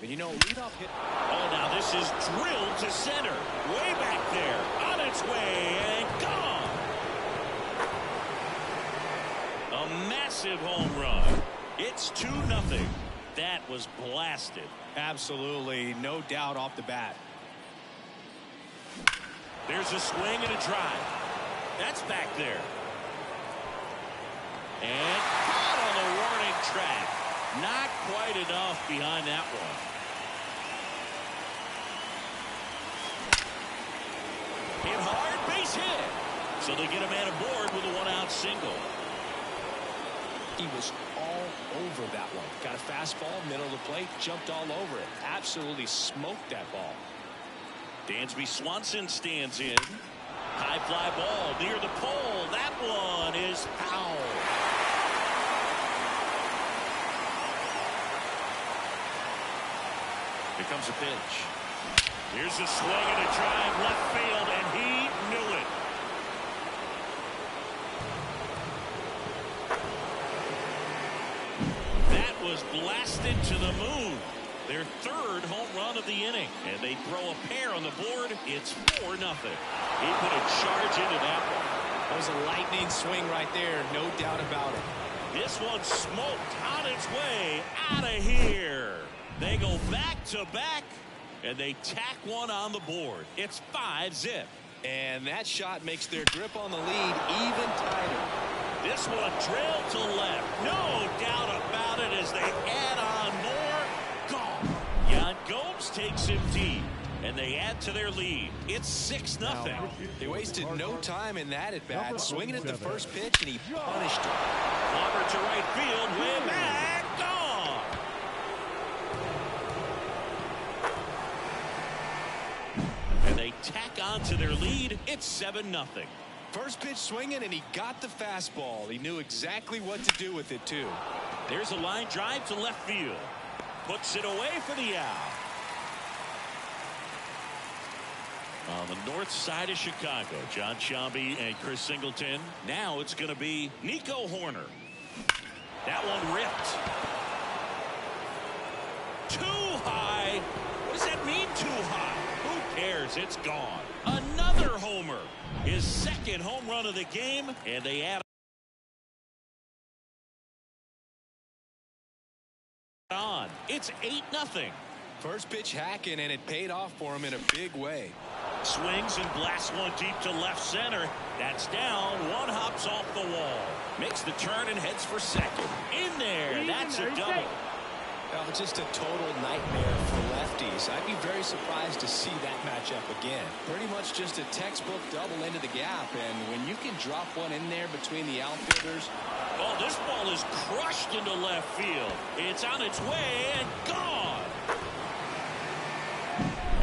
And you know, leadoff hit. Oh, now this is drilled to center. Way back there. On its way and gone. A massive home run. It's 2-0. That was blasted. Absolutely, no doubt off the bat. There's a swing and a drive. That's back there. And caught on the warning track. Not quite enough behind that one. Hit hard, base hit. So they get a man aboard with a one-out single. He was all over that one. Got a fastball, middle of the plate, jumped all over it. Absolutely smoked that ball. Dansby Swanson stands in. High fly ball near the pole. That one is foul. Here comes a pitch. Here's a swing and a drive left field, and he knew it. That was blasted to the moon. Their third home run of the inning. And they throw a pair on the board. It's 4-0. He put a charge into that one. That was a lightning swing right there. No doubt about it. This one smoked on its way out of here. They go back to back. And they tack one on the board. It's 5-0. And that shot makes their grip on the lead even tighter. This one drilled to left. No doubt about it as they add on more. Gone. Yan Gomes takes him deep. And they add to their lead. It's 6-0. They wasted no time in that at bat. Swinging at the first pitch, and he punished it. Clobber to right field. Way back. Gone. And they tack on to their lead. It's 7-0. First pitch swinging, and he got the fastball. He knew exactly what to do with it, too. There's a line drive to left field. Puts it away for the out. On the north side of Chicago, John Sciambi and Chris Singleton. Now it's going to be Nico Hoerner. That one ripped. Too high. What does that mean, too high? Who cares? It's gone. Another homer. His second home run of the game, and they add on. It's 8-0. First pitch hacking, and it paid off for him in a big way. Swings and blasts one deep to left center. That's down. One hops off the wall. Makes the turn and heads for second. In there. That's a double. Well, just a total nightmare for lefties. I'd be very surprised to see that matchup again. Pretty much just a textbook double into the gap. And when you can drop one in there between the outfielders. Oh, this ball is crushed into left field. It's on its way and gone.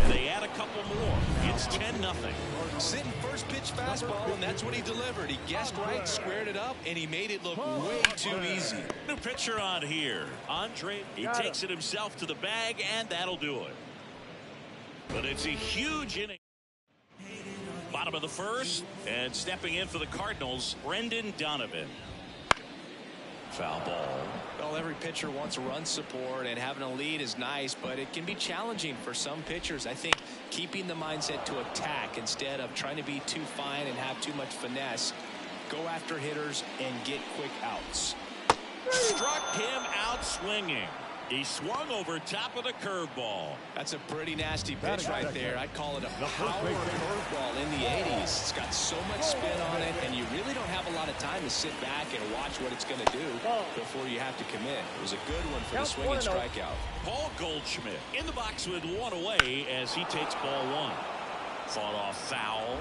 And they add a couple more. It's 10-0. Sitting first pitch fastball, and that's what he delivered. He guessed right, squared it up, and he made it look way too easy. New pitcher on here. Andre, he takes it himself to the bag, and that'll do it. But it's a huge inning. Bottom of the first, and stepping in for the Cardinals, Brendan Donovan. Foul ball. Well, every pitcher wants run support, and having a lead is nice, but it can be challenging for some pitchers. I think keeping the mindset to attack instead of trying to be too fine and have too much finesse. Go after hitters and get quick outs. Struck him out swinging. He swung over top of the curveball. That's a pretty nasty pitch right there. I'd call it a power curveball in the 80s. It's got so much spin on it, and you really don't have a lot of time to sit back and watch what it's going to do before you have to commit. It was a good one for the swing and strikeout. Paul Goldschmidt in the box with one away as he takes ball one. Fought off foul.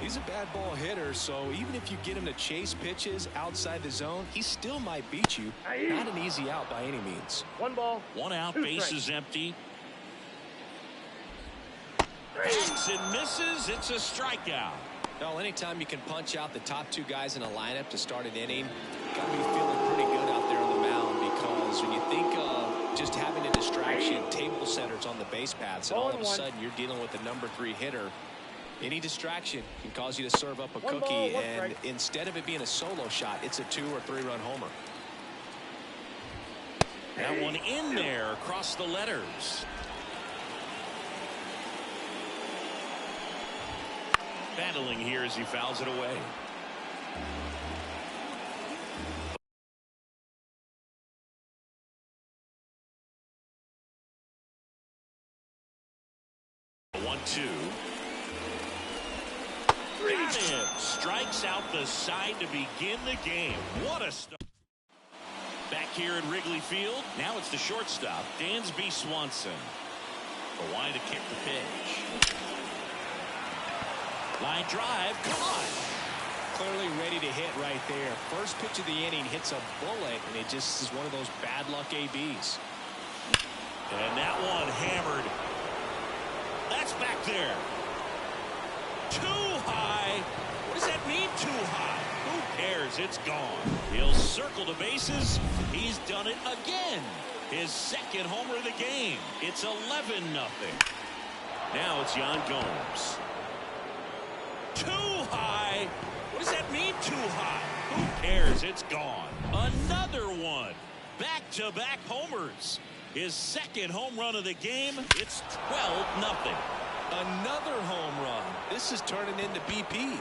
He's a bad ball hitter, so even if you get him to chase pitches outside the zone, he still might beat you. Not an easy out by any means. One ball. One out, bases empty. Backs and misses. It's a strikeout. Well, anytime you can punch out the top two guys in a lineup to start an inning, got to be feeling pretty good out there on the mound, because when you think of just having a distraction, table setters on the base paths, and all of a sudden you're dealing with the #3 hitter, any distraction can cause you to serve up a cookie, and instead of it being a solo shot, it's a 2- or 3-run homer. That one in there across the letters. Battling here as he fouls it away. One-two. Got him. Strikes out the side to begin the game. What a start. Back here at Wrigley Field. Now it's the shortstop, Dansby Swanson. Kawhi to kick the pitch. Line drive. Come on. Clearly ready to hit right there. First pitch of the inning hits a bullet, and it just is one of those bad luck ABs. And that one hammered. That's back there. Too high. What does that mean, too high? Who cares? It's gone. He'll circle the bases. He's done it again. His second homer of the game. It's 11-0. Now it's Yan Gomes. Too high. What does that mean, too high? Who cares? It's gone. Another one. Back-to-back homers. His second home run of the game. It's 12-0. Another home run. This is turning into BP.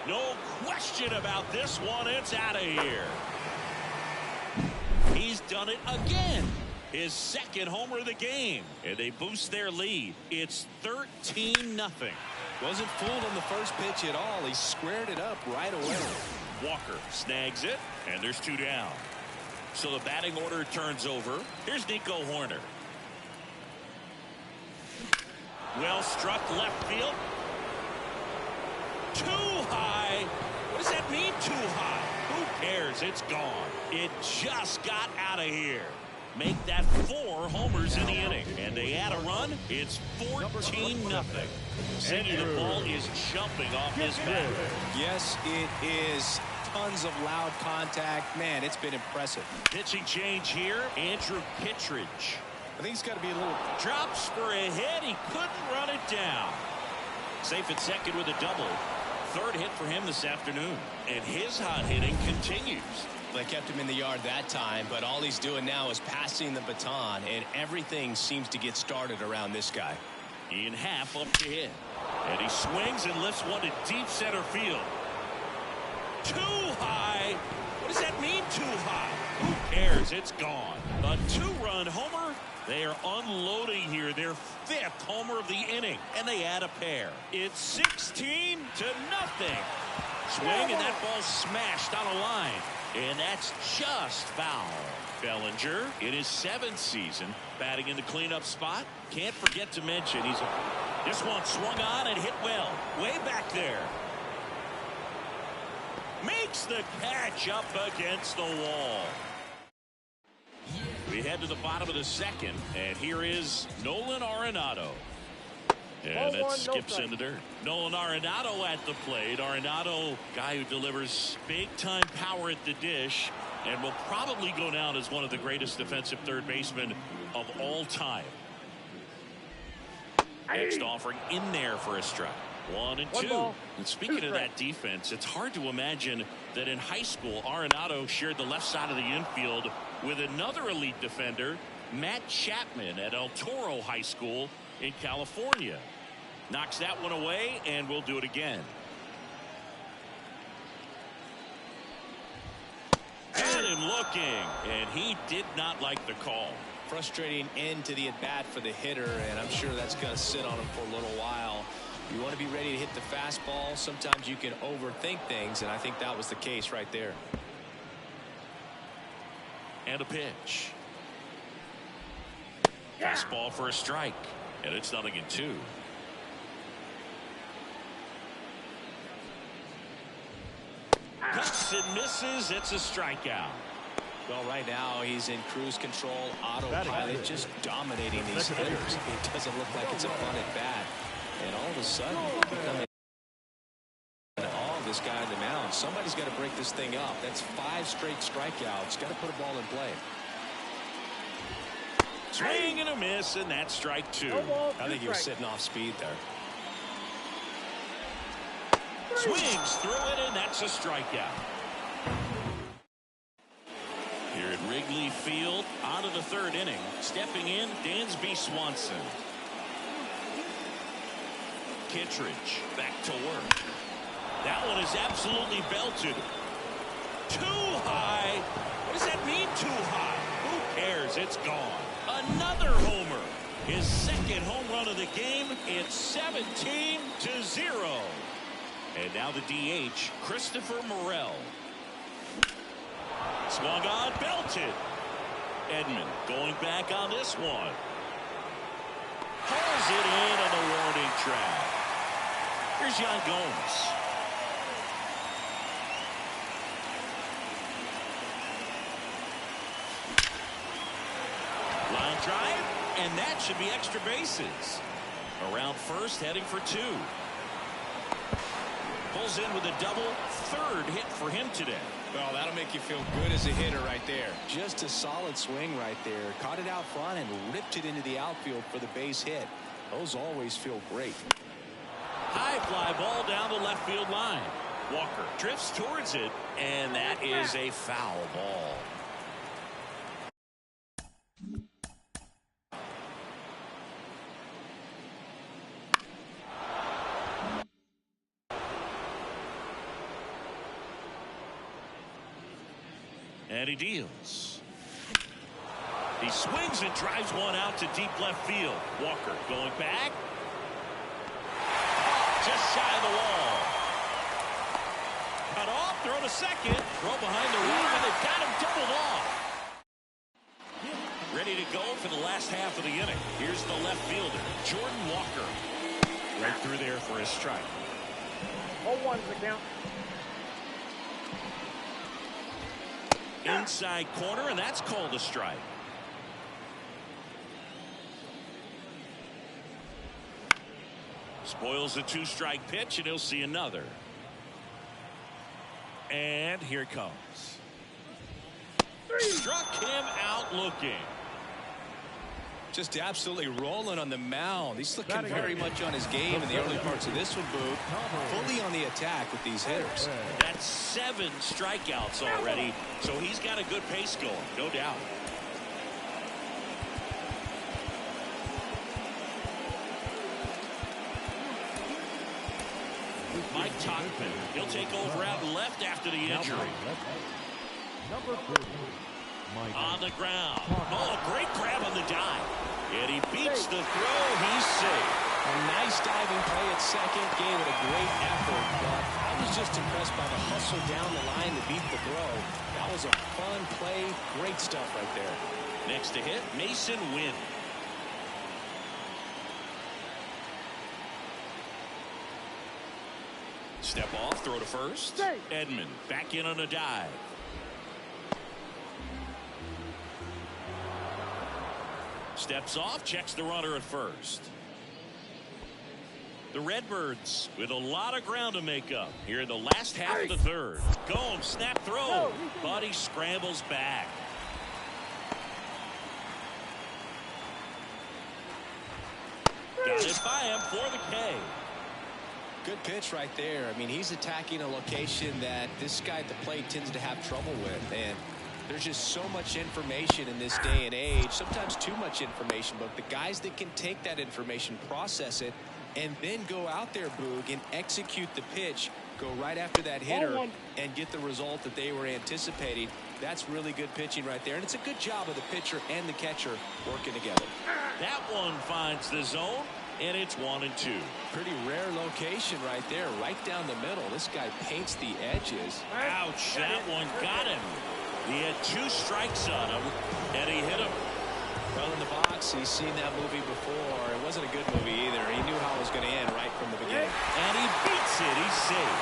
No question about this one. It's out of here. He's done it again. His second homer of the game. And they boost their lead. It's 13-0. Wasn't fooled on the first pitch at all. He squared it up right away. Walker snags it, and there's two down. So the batting order turns over. Here's Nico Hoerner. Well struck left field. Too high. What does that mean, too high? Who cares? It's gone. It just got out of here. Make that 4 homers in the inning. And they add a run. It's 14-0. See, the ball is jumping off his bat. Yes, it is. Tons of loud contact. Man, it's been impressive. Pitching change here. Andrew Kittredge. I think he's got to be a little... Drops for a hit. He couldn't run it down. Safe at second with a double. Third hit for him this afternoon. And his hot hitting continues. They kept him in the yard that time, but all he's doing now is passing the baton, and everything seems to get started around this guy. Ian Happ up to hit. And he swings and lifts one to deep center field. Too high. What does that mean, too high? Who cares? It's gone. A 2-run homer. They are unloading here their 5th homer of the inning, and they add a pair. It's 16-0. Swing, and that ball smashed on a line. And that's just foul. Bellinger in his 7th season batting in the cleanup spot. Can't forget to mention this one swung on and hit well. Way back there. Makes the catch up against the wall. We head to the bottom of the second, and here is Nolan Arenado. And it skips in the dirt. Nolan Arenado at the plate. Arenado, guy who delivers big-time power at the dish and will probably go down as one of the greatest defensive third basemen of all time. Next offering in there for a strike. 1-2. And speaking of that defense, it's hard to imagine that in high school, Arenado shared the left side of the infield with another elite defender, Matt Chapman at El Toro High School in California. Knocks that one away, and we'll do it again. Got him looking, and he did not like the call. Frustrating end to the at-bat for the hitter, and I'm sure that's going to sit on him for a little while. You want to be ready to hit the fastball. Sometimes you can overthink things, and I think that was the case right there. And a pitch. Fastball for a strike, and it's 0-2. Cuts and misses. It's a strikeout. Well, right now he's in cruise control, autopilot, just dominating these hitters. It doesn't look like it's a fun at bat. And all of a sudden, becoming all of this guy on the mound. Somebody's got to break this thing up. That's 5 straight strikeouts. Got to put a ball in play. Swing and a miss, and that's strike 2. I think he was sitting off speed there. Swings through it, and that's a strikeout. Here at Wrigley Wrigley Field, on to the third inning. Stepping in, Dansby Swanson. Kittredge back to work. That one is absolutely belted. Too high. What does that mean, too high? Who cares? It's gone. Another homer. His second home run of the game. It's 17-0. And now the DH, Christopher Morel. Swung on, belted. Edman going back on this one. Pulls it in on the warning track. Here's Yan Gomes. Line drive, and that should be extra bases. Around first, heading for two. Pulls in with a double, third hit for him today. Well, that'll make you feel good as a hitter right there. Just a solid swing right there. Caught it out front and ripped it into the outfield for the base hit. Those always feel great. High fly ball down the left field line. Walker drifts towards it, and that is a foul ball. And he deals. He swings and drives one out to deep left field. Walker going back. Just shy of the wall. Cut off, throw to second. Throw behind the run, and they've got him doubled off. Ready to go for the last half of the inning. Here's the left fielder, Jordan Walker. Right through there for his strike. 0-1's the count. Inside corner, and that's called a strike. Spoils a two-strike pitch, and he'll see another. And here it comes. Struck him out looking. Just absolutely rolling on the mound. He's looking very much on his game in the early parts of this one, Boog. Fully on the attack with these hitters. That's 7 strikeouts already, so he's got a good pace going, no doubt. Mike Tauchman, he'll take over out left after the injury. On the ground. Oh, a great grab on the dive. And he beats the throw. He's safe. A nice diving play at second. Gave it a great effort. But I was just impressed by the hustle down the line to beat the throw. That was a fun play. Great stuff right there. Next to hit, Mason Wynn. Step off, throw to first. Edman back in on a dive. Steps off, checks the runner at first. The Redbirds with a lot of ground to make up here in the last half of the third. Gomes, snap throw. Buddy scrambles back. Got it by him for the K. Good pitch right there. I mean, he's attacking a location that this guy at the plate tends to have trouble with. And there's just so much information in this day and age, sometimes too much information, but the guys that can take that information, process it, and then go out there, Boog, and execute the pitch, go right after that hitter, and get the result that they were anticipating. That's really good pitching right there, and it's a good job of the pitcher and the catcher working together. That one finds the zone, and it's 1-2. Pretty rare location right there, right down the middle. This guy paints the edges. Ouch, that one got him. He had 2 strikes on him, and he hit him. Well, in the box, he's seen that movie before. It wasn't a good movie either. He knew how it was going to end right from the beginning. And he beats it. He's safe.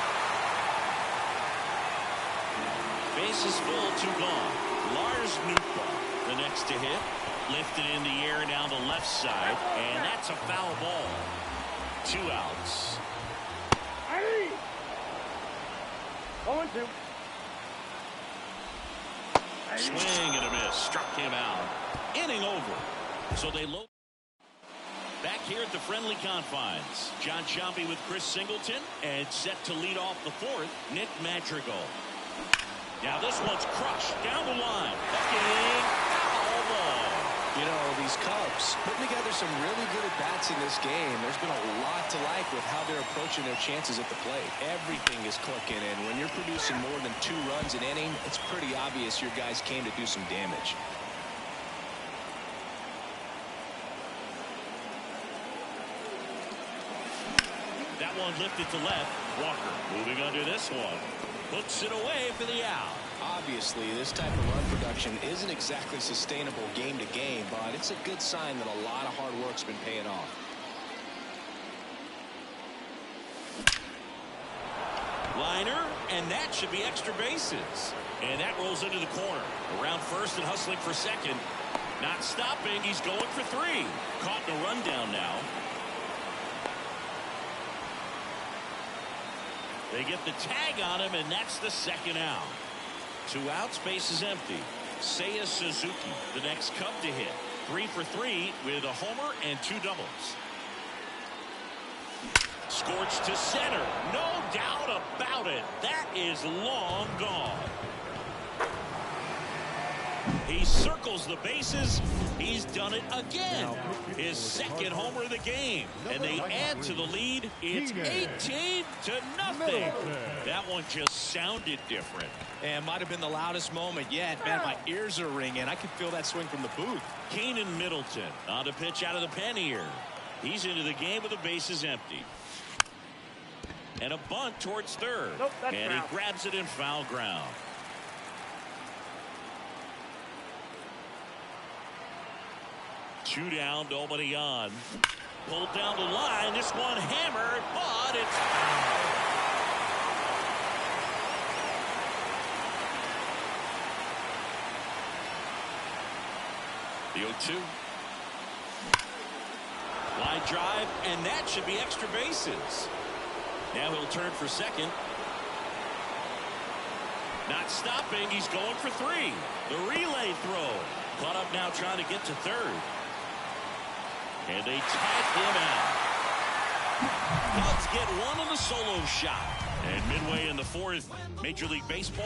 Bases full, 2 gone. Lars Nootbaar, the next to hit. Lifted in the air down the left side, and that's a foul ball. 2 outs. 0-2. Swing and a miss. Struck him out. Inning over. So they load. Back here at the friendly confines. John Sciambi with Chris Singleton. And set to lead off the 4th, Nick Madrigal. Now this one's crushed down the line. Hooking foul ball. You know, these Cubs putting together some really good at-bats in this game. There's been a lot to like with how they're approaching their chances at the plate. Everything is clicking, and when you're producing more than 2 runs an inning, it's pretty obvious your guys came to do some damage. That one lifted to left. Walker moving under this one. Hooks it away for the out. Obviously, this type of run production isn't exactly sustainable game to game, but it's a good sign that a lot of hard work's been paying off. Liner, and that should be extra bases. And that rolls into the corner. Around first and hustling for second. Not stopping. He's going for 3. Caught in a rundown now. They get the tag on him, and that's the second out. 2 outs, base is empty. Seiya Suzuki, the next Cub to hit. 3 for 3 with a homer and 2 doubles. Scorched to center. No doubt about it. That is long gone. He circles the bases. He's done it again. His second homer of the game. And they add to the lead. It's 18-0. That one just sounded different. And might have been the loudest moment yet. Man, my ears are ringing. I can feel that swing from the booth. Keenan Middleton on a pitch out of the pen here. He's into the game with the bases empty. And a bunt towards third. Nope, that's and foul. He grabs it in foul ground. Two down, nobody on. Pulled down the line. This one hammered, but it's foul. The 0-2. Line drive, and that should be extra bases. Now he'll turn for second. Not stopping. He's going for 3. The relay throw. Caught up now trying to get to third. And they tag him out. Cubs get one on the solo shot. And midway in the 4th, Major League Baseball